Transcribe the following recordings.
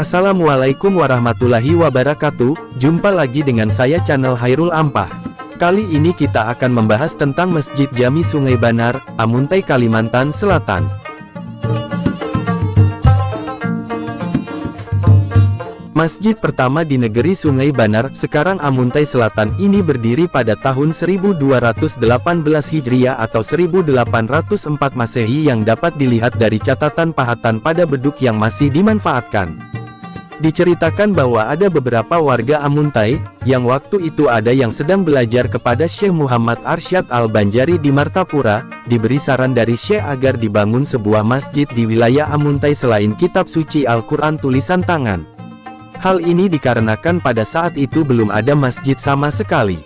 Assalamualaikum warahmatullahi wabarakatuh, jumpa lagi dengan saya channel Hairul Ampah. Kali ini kita akan membahas tentang Masjid Jami Sungai Banar, Amuntai, Kalimantan Selatan. Masjid pertama di negeri Sungai Banar, sekarang Amuntai Selatan ini berdiri pada tahun 1218 Hijriah atau 1804 Masehi yang dapat dilihat dari catatan pahatan pada beduk yang masih dimanfaatkan. Diceritakan bahwa ada beberapa warga Amuntai, yang waktu itu ada yang sedang belajar kepada Syekh Muhammad Arsyad Al-Banjari di Martapura, diberi saran dari Syekh agar dibangun sebuah masjid di wilayah Amuntai selain kitab suci Al-Quran tulisan tangan. Hal ini dikarenakan pada saat itu belum ada masjid sama sekali.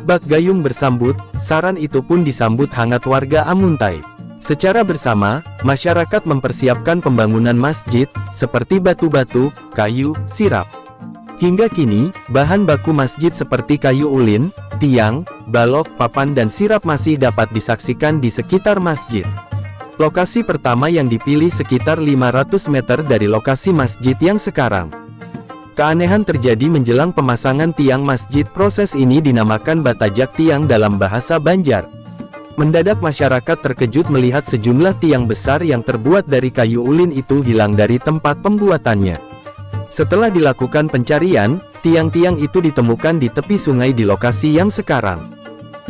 Bak Gayung bersambut, saran itu pun disambut hangat warga Amuntai. Secara bersama, masyarakat mempersiapkan pembangunan masjid, seperti batu-batu, kayu, sirap. Hingga kini, bahan baku masjid seperti kayu ulin, tiang, balok, papan dan sirap masih dapat disaksikan di sekitar masjid. Lokasi pertama yang dipilih sekitar 500 meter dari lokasi masjid yang sekarang. Keanehan terjadi menjelang pemasangan tiang masjid. Proses ini dinamakan batajak tiang dalam bahasa Banjar. Mendadak masyarakat terkejut melihat sejumlah tiang besar yang terbuat dari kayu ulin itu hilang dari tempat pembuatannya. Setelah dilakukan pencarian, tiang-tiang itu ditemukan di tepi sungai di lokasi yang sekarang.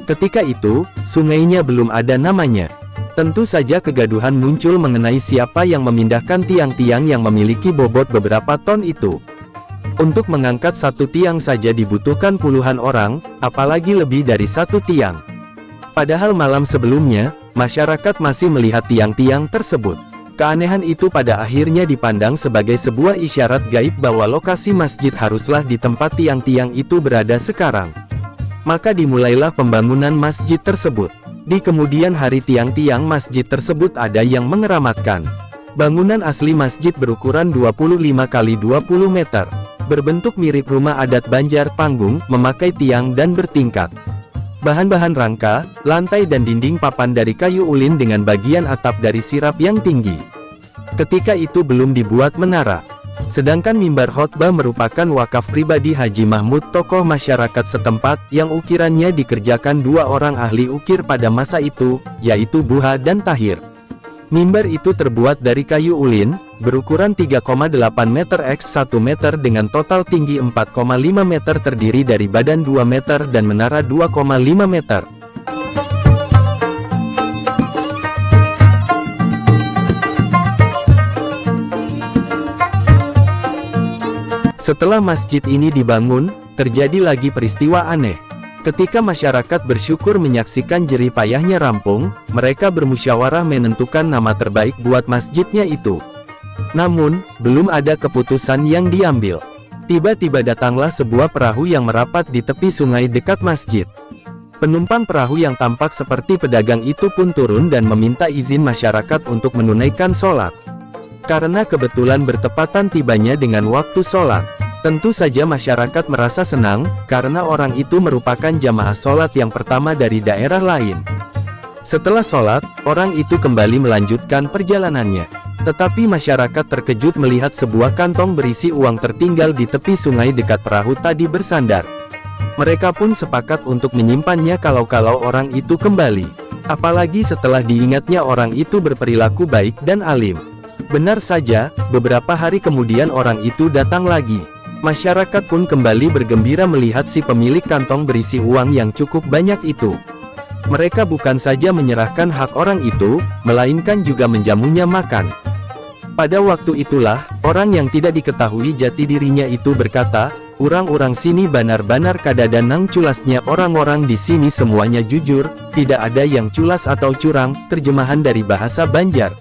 Ketika itu, sungainya belum ada namanya. Tentu saja kegaduhan muncul mengenai siapa yang memindahkan tiang-tiang yang memiliki bobot beberapa ton itu. Untuk mengangkat satu tiang saja dibutuhkan puluhan orang, apalagi lebih dari satu tiang. Padahal malam sebelumnya, masyarakat masih melihat tiang-tiang tersebut. Keanehan itu pada akhirnya dipandang sebagai sebuah isyarat gaib bahwa lokasi masjid haruslah di tempat tiang-tiang itu berada sekarang. Maka dimulailah pembangunan masjid tersebut. Di kemudian hari tiang-tiang masjid tersebut ada yang mengeramatkan. Bangunan asli masjid berukuran 25 x 20 meter. Berbentuk mirip rumah adat Banjar panggung, memakai tiang dan bertingkat. Bahan-bahan rangka, lantai dan dinding papan dari kayu ulin dengan bagian atap dari sirap yang tinggi. Ketika itu belum dibuat menara. Sedangkan mimbar khotbah merupakan wakaf pribadi Haji Mahmud, tokoh masyarakat setempat, yang ukirannya dikerjakan dua orang ahli ukir pada masa itu, yaitu Buha dan Tahir. Mimbar itu terbuat dari kayu ulin, berukuran 3,8 meter x 1 meter dengan total tinggi 4,5 meter, terdiri dari badan 2 meter dan menara 2,5 meter. Setelah masjid ini dibangun, terjadi lagi peristiwa aneh. Ketika masyarakat bersyukur menyaksikan jerih payahnya rampung, mereka bermusyawarah menentukan nama terbaik buat masjidnya itu. Namun, belum ada keputusan yang diambil. Tiba-tiba datanglah sebuah perahu yang merapat di tepi sungai dekat masjid. Penumpang perahu yang tampak seperti pedagang itu pun turun dan meminta izin masyarakat untuk menunaikan sholat. Karena kebetulan bertepatan tibanya dengan waktu sholat. Tentu saja masyarakat merasa senang, karena orang itu merupakan jamaah sholat yang pertama dari daerah lain. Setelah sholat, orang itu kembali melanjutkan perjalanannya. Tetapi masyarakat terkejut melihat sebuah kantong berisi uang tertinggal di tepi sungai dekat perahu tadi bersandar. Mereka pun sepakat untuk menyimpannya kalau-kalau orang itu kembali. Apalagi setelah diingatnya orang itu berperilaku baik dan alim. Benar saja, beberapa hari kemudian orang itu datang lagi. Masyarakat pun kembali bergembira melihat si pemilik kantong berisi uang yang cukup banyak itu. Mereka bukan saja menyerahkan hak orang itu, melainkan juga menjamunya makan. Pada waktu itulah, orang yang tidak diketahui jati dirinya itu berkata, "Orang-orang sini banar-banar kadadan nang culasnya, orang-orang di sini semuanya jujur, tidak ada yang culas atau curang." Terjemahan dari bahasa Banjar.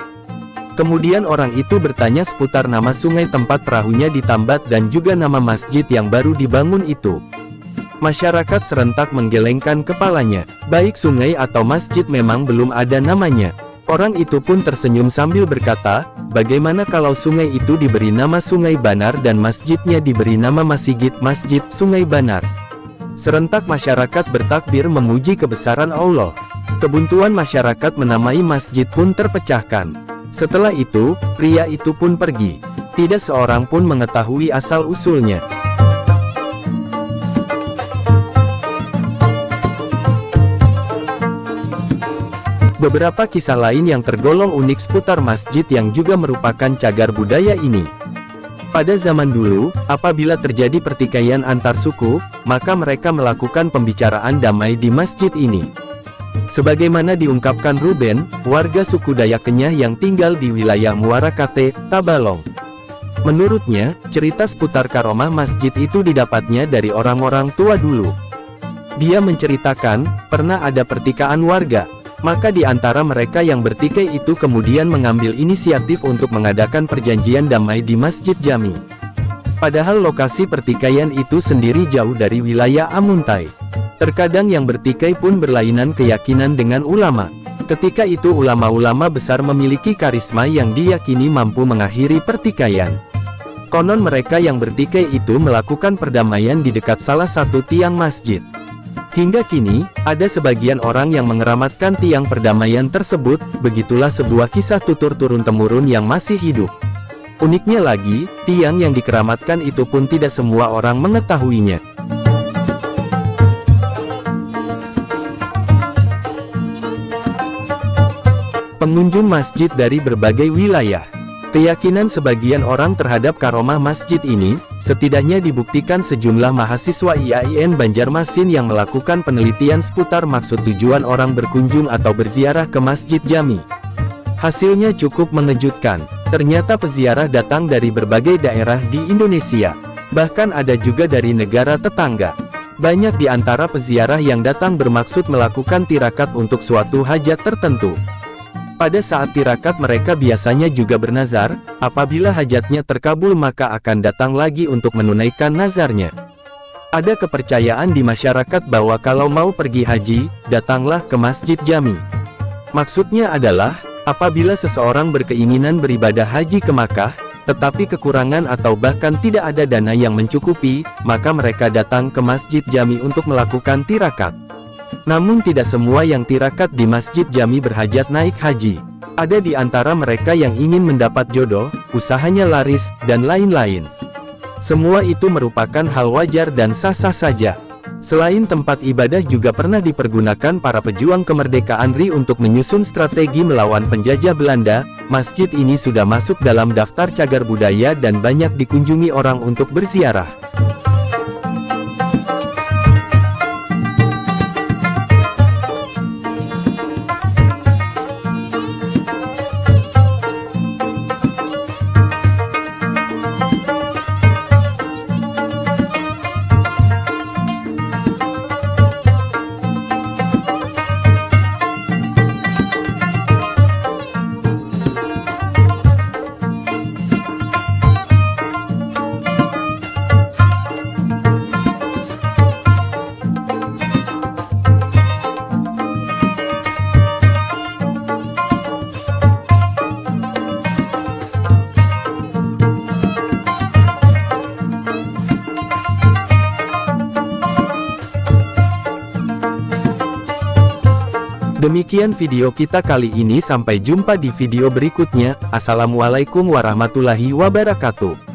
Kemudian orang itu bertanya seputar nama sungai tempat perahunya ditambat dan juga nama masjid yang baru dibangun itu. Masyarakat serentak menggelengkan kepalanya. Baik sungai atau masjid memang belum ada namanya. Orang itu pun tersenyum sambil berkata, "Bagaimana kalau sungai itu diberi nama Sungai Banar dan masjidnya diberi nama Masjid Sungai Banar?" Serentak masyarakat bertakbir memuji kebesaran Allah. Kebuntuan masyarakat menamai masjid pun terpecahkan. Setelah itu, pria itu pun pergi. Tidak seorang pun mengetahui asal-usulnya. Beberapa kisah lain yang tergolong unik seputar masjid yang juga merupakan cagar budaya ini. Pada zaman dulu, apabila terjadi pertikaian antar suku, maka mereka melakukan pembicaraan damai di masjid ini. Sebagaimana diungkapkan Ruben, warga suku Dayak Kenyah yang tinggal di wilayah Muara Kate, Tabalong. Menurutnya, cerita seputar karomah masjid itu didapatnya dari orang-orang tua dulu. Dia menceritakan, pernah ada pertikaian warga. Maka di antara mereka yang bertikai itu kemudian mengambil inisiatif untuk mengadakan perjanjian damai di Masjid Jami. Padahal lokasi pertikaian itu sendiri jauh dari wilayah Amuntai. Terkadang yang bertikai pun berlainan keyakinan dengan ulama. Ketika itu ulama-ulama besar memiliki karisma yang diyakini mampu mengakhiri pertikaian. Konon mereka yang bertikai itu melakukan perdamaian di dekat salah satu tiang masjid. Hingga kini, ada sebagian orang yang mengeramatkan tiang perdamaian tersebut, begitulah sebuah kisah tutur turun-temurun yang masih hidup. Uniknya lagi, tiang yang dikeramatkan itu pun tidak semua orang mengetahuinya. Pengunjung masjid dari berbagai wilayah. Keyakinan sebagian orang terhadap karomah masjid ini, setidaknya dibuktikan sejumlah mahasiswa IAIN Banjarmasin yang melakukan penelitian seputar maksud tujuan orang berkunjung atau berziarah ke Masjid Jami. Hasilnya cukup mengejutkan, ternyata peziarah datang dari berbagai daerah di Indonesia. Bahkan ada juga dari negara tetangga. Banyak di antara peziarah yang datang bermaksud melakukan tirakat untuk suatu hajat tertentu. Pada saat tirakat mereka biasanya juga bernazar, apabila hajatnya terkabul maka akan datang lagi untuk menunaikan nazarnya. Ada kepercayaan di masyarakat bahwa kalau mau pergi haji, datanglah ke Masjid Jami. Maksudnya adalah, apabila seseorang berkeinginan beribadah haji ke Makkah, tetapi kekurangan atau bahkan tidak ada dana yang mencukupi, maka mereka datang ke Masjid Jami untuk melakukan tirakat. Namun tidak semua yang tirakat di Masjid Jami berhajat naik haji. Ada di antara mereka yang ingin mendapat jodoh, usahanya laris, dan lain-lain. Semua itu merupakan hal wajar dan sah-sah saja. Selain tempat ibadah juga pernah dipergunakan para pejuang kemerdekaan RI untuk menyusun strategi melawan penjajah Belanda. Masjid ini sudah masuk dalam daftar cagar budaya dan banyak dikunjungi orang untuk berziarah. Demikian video kita kali ini, sampai jumpa di video berikutnya. Assalamualaikum warahmatullahi wabarakatuh.